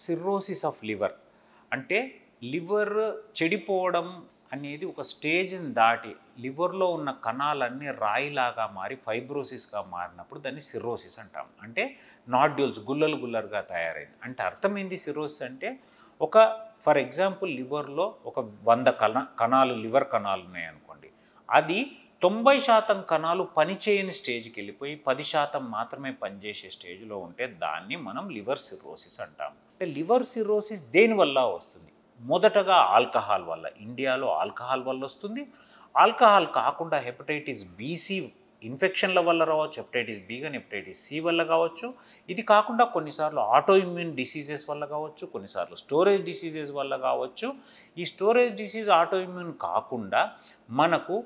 Cirrhosis of liver అంటే liver చెడిపోవడం అనేది ఒక స్టేజ్ని దాటి లివర్లో ఉన్న కణాలన్నీ రాయిలాగా మారి ఫైబ్రోసిస్గా మారినప్పుడు దాన్ని సిర్రోసిస్ అంటాం. అంటే నాడ్యూల్స్ గుల్లలు గుల్లలుగా తయారైంది. అంటే అర్థమైంది సిర్రోసిస్ అంటే ఒక ఫర్ ఎగ్జాంపుల్ లివర్లో ఒక 100 కణాలు లివర్ కణాలు ఉన్నాయనుకోండి, అది 90% కణాలు పనిచేయని స్టేజ్కి వెళ్ళిపోయి 10% మాత్రమే పనిచేసే స్టేజ్లో ఉంటే దాన్ని మనం లివర్ సిర్రోసిస్ అంటాం. అంటే లివర్ సిర్రోసిస్ దేనివల్ల వస్తుంది? మొదటగా ఆల్కహాల్ వల్ల. ఇండియాలో ఆల్కహాల్ వల్ల వస్తుంది. ఆల్కహాల్ కాకుండా హెపటైటిస్ బిసి ఇన్ఫెక్షన్ల వల్ల రావచ్చు, హెపటైటిస్ బి కానీ హెపటైటిస్ సి వల్ల కావచ్చు. ఇది కాకుండా కొన్నిసార్లు ఆటో ఇమ్యూన్ డిసీజెస్ వల్ల కావచ్చు, కొన్నిసార్లు స్టోరేజ్ డిసీజెస్ వల్ల కావచ్చు. ఈ స్టోరేజ్ డిసీజ్ ఆటో ఇమ్యూన్ కాకుండా మనకు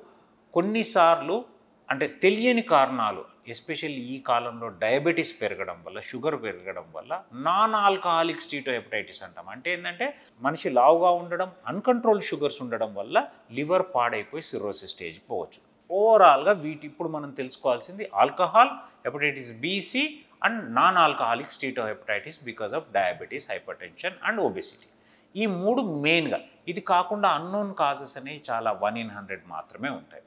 కొన్నిసార్లు అంటే తెలియని కారణాలు, ఎస్పెషల్లీ ఈ కాలంలో డయాబెటీస్ పెరగడం వల్ల, షుగర్ పెరగడం వల్ల నాన్ ఆల్కహాలిక్ స్టీటోహెపటైటిస్ అంటాం. అంటే ఏంటంటే మనిషి లావుగా ఉండడం, అన్కంట్రోల్ షుగర్స్ ఉండడం వల్ల లివర్ పాడైపోయి సిర్రోసిస్ స్టేజ్కి పోవచ్చు. ఓవరాల్గా ఇప్పుడు మనం తెలుసుకోవాల్సింది alcohol, hepatitis B C and non alcoholic steatohepatitis because of diabetes, hypertension and obesity. ఈ 3 మెయిన్గా. ఇది కాకుండా అన్నోన్ కాజెస్ అనేవి చాలా 1 in 100 మాత్రమే ఉంటాయి.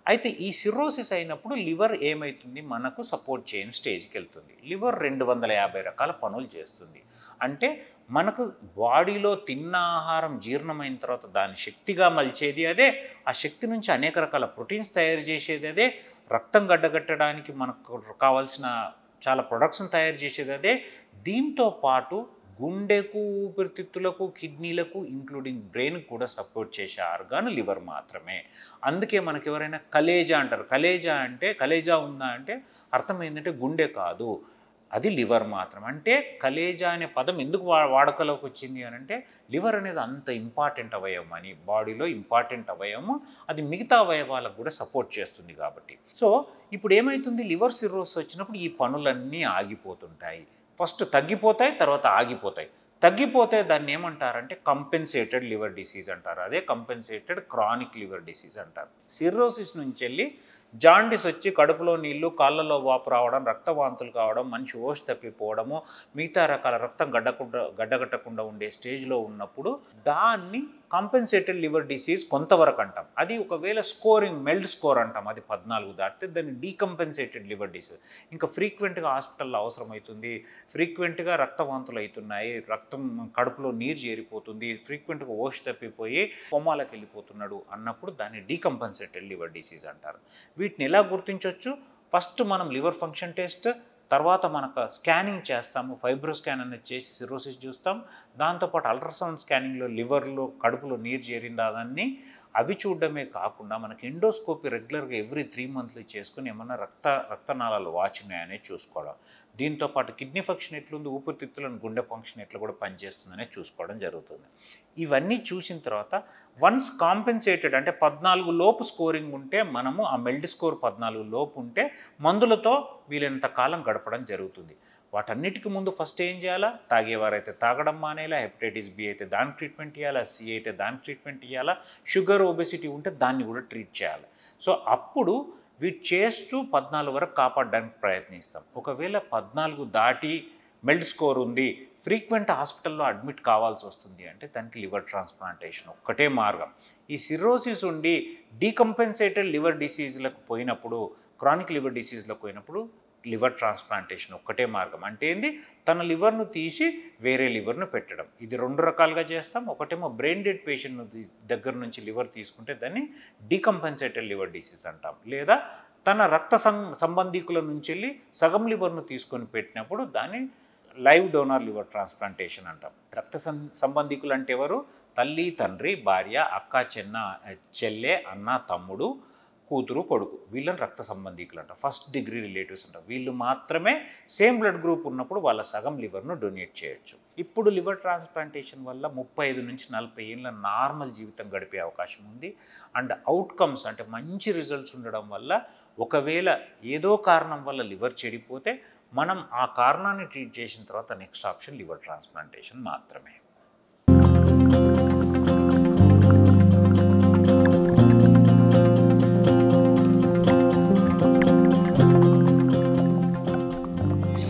అయితే ఈ సిర్రోసిస్ అయినప్పుడు లివర్ ఏమవుతుంది? మనకు సపోర్ట్ చేయని స్టేజ్కి వెళ్తుంది. లివర్ 250 రకాల పనులు చేస్తుంది. అంటే మనకు బాడీలో తిన్న ఆహారం జీర్ణమైన తర్వాత దాని శక్తిగా మలిచేది అదే, ఆ శక్తి నుంచి అనేక రకాల ప్రోటీన్స్ తయారు చేసేది అదే, రక్తం గడ్డగట్టడానికి మనకు కావాల్సిన చాలా ప్రొడక్ట్స్ని తయారు చేసేది అదే. దీంతో పాటు గుండెకు, ఊపిరితిత్తులకు, కిడ్నీలకు ఇంక్లూడింగ్ బ్రెయిన్కి కూడా సపోర్ట్ చేసే ఆర్గాన్ లివర్ మాత్రమే. అందుకే మనకి ఎవరైనా కలేజా అంటారు. కలేజా అంటే కలేజా ఉందా అంటే అర్థం ఏంటంటే గుండె కాదు, అది లివర్ మాత్రం. అంటే కలేజా అనే పదం ఎందుకు వాడుకలోకి వచ్చింది అని అంటే లివర్ అనేది అంత ఇంపార్టెంట్ అవయవం అని, బాడీలో ఇంపార్టెంట్ అవయవం, అది మిగతా అవయవాలకు కూడా సపోర్ట్ చేస్తుంది కాబట్టి. సో ఇప్పుడు ఏమవుతుంది? లివర్ సిర్రోసిస్ వచ్చినప్పుడు ఈ పనులన్నీ ఆగిపోతుంటాయి. ఫస్ట్ తగ్గిపోతాయి, తర్వాత ఆగిపోతాయి. తగ్గిపోతే దాన్ని ఏమంటారంటే కంపెన్సేటెడ్ లివర్ డిసీజ్ అంటారు. అదే కంపెన్సేటెడ్ క్రానిక్ లివర్ డిసీజ్ అంటారు. సిర్రోసిస్ నుంచి వెళ్ళి జాండిస్ వచ్చి కడుపులో నీళ్లు, కాళ్ళలో వాపు రావడం, రక్తవాంతులు కావడం, మనిషి ఓష్ తప్పిపోవడము, మిగతా రకాల రక్తం గడ్డగట్టకుండా ఉండే స్టేజ్లో ఉన్నప్పుడు దాన్ని కంపెన్సేటెడ్ లివర్ డిసీజ్ కొంతవరకు అంటాం. అది ఒకవేళ స్కోరింగ్ మెల్డ్ స్కోర్ అంటాం, అది 14 దాటితే దాన్ని డీకంపెన్సేటెడ్ లివర్ డిసీజ్. ఇంకా ఫ్రీక్వెంట్గా హాస్పిటల్లో అవసరమవుతుంది, ఫ్రీక్వెంట్గా రక్తవాంతులు అవుతున్నాయి, రక్తం కడుపులో నీరు చేరిపోతుంది, ఫ్రీక్వెంట్గా ఓష్ తప్పిపోయి కొమాలకు వెళ్ళిపోతున్నాడు అన్నప్పుడు దాన్ని డీకంపెన్సేటెడ్ లివర్ డిసీజ్ అంటారు. వీటిని ఎలా గుర్తించవచ్చు? ఫస్ట్ మనం లివర్ ఫంక్షన్ టెస్ట్, తర్వాత మనకు స్కానింగ్ చేస్తాము, ఫైబ్రో స్కాన్ అనేది చేసి సిర్రోసిస్ చూస్తాం. దాంతోపాటు అల్ట్రాసౌండ్ స్కానింగ్లో లివర్లో కడుపులో నీరు చేరిందా దాన్ని అవి చూడడమే కాకుండా మనకి ఎండోస్కోపీ రెగ్యులర్గా ఎవ్రీ 3 months చేసుకుని ఏమన్నా రక్తనాళాలు వాచినాయనే చూసుకోవడం. దీంతోపాటు కిడ్నీ ఫంక్షన్ ఎట్లుంది, ఊపిరితిత్తులను గుండె ఫంక్షన్ ఎట్లా కూడా పనిచేస్తుందనే చూసుకోవడం జరుగుతుంది. ఇవన్నీ చూసిన తర్వాత వన్స్ కాంపెన్సేటెడ్ అంటే 14 లోపు స్కోరింగ్ ఉంటే మనము ఆ మెల్డ్ స్కోర్ 14 లోపు ఉంటే మందులతో వీలైనంత కాలం గడపడం జరుగుతుంది. వాటన్నిటికీ ముందు ఫస్ట్ ఏం చేయాలా? తాగేవారైతే తాగడం మానేయాలా, హెపటైటిస్ బి అయితే దానికి ట్రీట్మెంట్ ఇవ్వాలా, సి అయితే దానికి ట్రీట్మెంట్ ఇవ్వాలా, షుగర్ ఒబెసిటీ ఉంటే దాన్ని కూడా ట్రీట్ చేయాలి. సో అప్పుడు వీటి చేస్తూ 14 వరకు కాపాడడానికి ప్రయత్నిస్తాం. ఒకవేళ 14 దాటి మెల్డ్ స్కోర్ ఉంది, ఫ్రీక్వెంట్ హాస్పిటల్లో అడ్మిట్ కావాల్సి వస్తుంది అంటే దానికి లివర్ ట్రాన్స్ప్లాంటేషన్ ఒక్కటే మార్గం. ఈ సిర్రోసిస్ ఉండి డీకంపెన్సేటెడ్ లివర్ డిసీజ్లకు పోయినప్పుడు, క్రానిక్ లివర్ డిసీజ్లకు పోయినప్పుడు లివర్ ట్రాన్స్ప్లాంటేషన్ ఒక్కటే మార్గం. అంటే ఏంది? తన లివర్ను తీసి వేరే లివర్ను పెట్టడం. ఇది 2 రకాలుగా చేస్తాం. ఒకటేమో బ్రెయిన్ డెడ్ పేషెంట్ దగ్గర నుంచి లివర్ తీసుకుంటే దాన్ని డీకంపెన్సేటెడ్ లివర్ డిసీజ్ అంటాం. లేదా తన రక్త సంబంధీకుల నుంచి వెళ్ళి సగం లివర్ను తీసుకొని పెట్టినప్పుడు దాన్ని లైవ్ డోనార్ లివర్ ట్రాన్స్ప్లాంటేషన్ అంటాం. రక్త సంబంధీకులు అంటే ఎవరు? తల్లి, తండ్రి, భార్య, అక్క, చెల్లె, అన్న, తమ్ముడు, కూతురు, కొడుకు, వీళ్ళని రక్త సంబంధీకులు అంటారు. ఫస్ట్ డిగ్రీ రిలేటివ్స్ అంటారు. వీళ్ళు మాత్రమే సేమ్ బ్లడ్ గ్రూప్ ఉన్నప్పుడు వాళ్ళ సగం లివర్ను డొనేట్ చేయొచ్చు. ఇప్పుడు లివర్ ట్రాన్స్ప్లాంటేషన్ వల్ల 35 నుంచి 40 ఏళ్ళ నార్మల్ జీవితం గడిపే అవకాశం ఉంది. అండ్ అవుట్కమ్స్ అంటే మంచి రిజల్ట్స్ ఉండడం వల్ల ఒకవేళ ఏదో కారణం వల్ల లివర్ చెడిపోతే మనం ఆ కారణాన్ని ట్రీట్ చేసిన తర్వాత నెక్స్ట్ ఆప్షన్ లివర్ ట్రాన్స్ప్లాంటేషన్ మాత్రమే.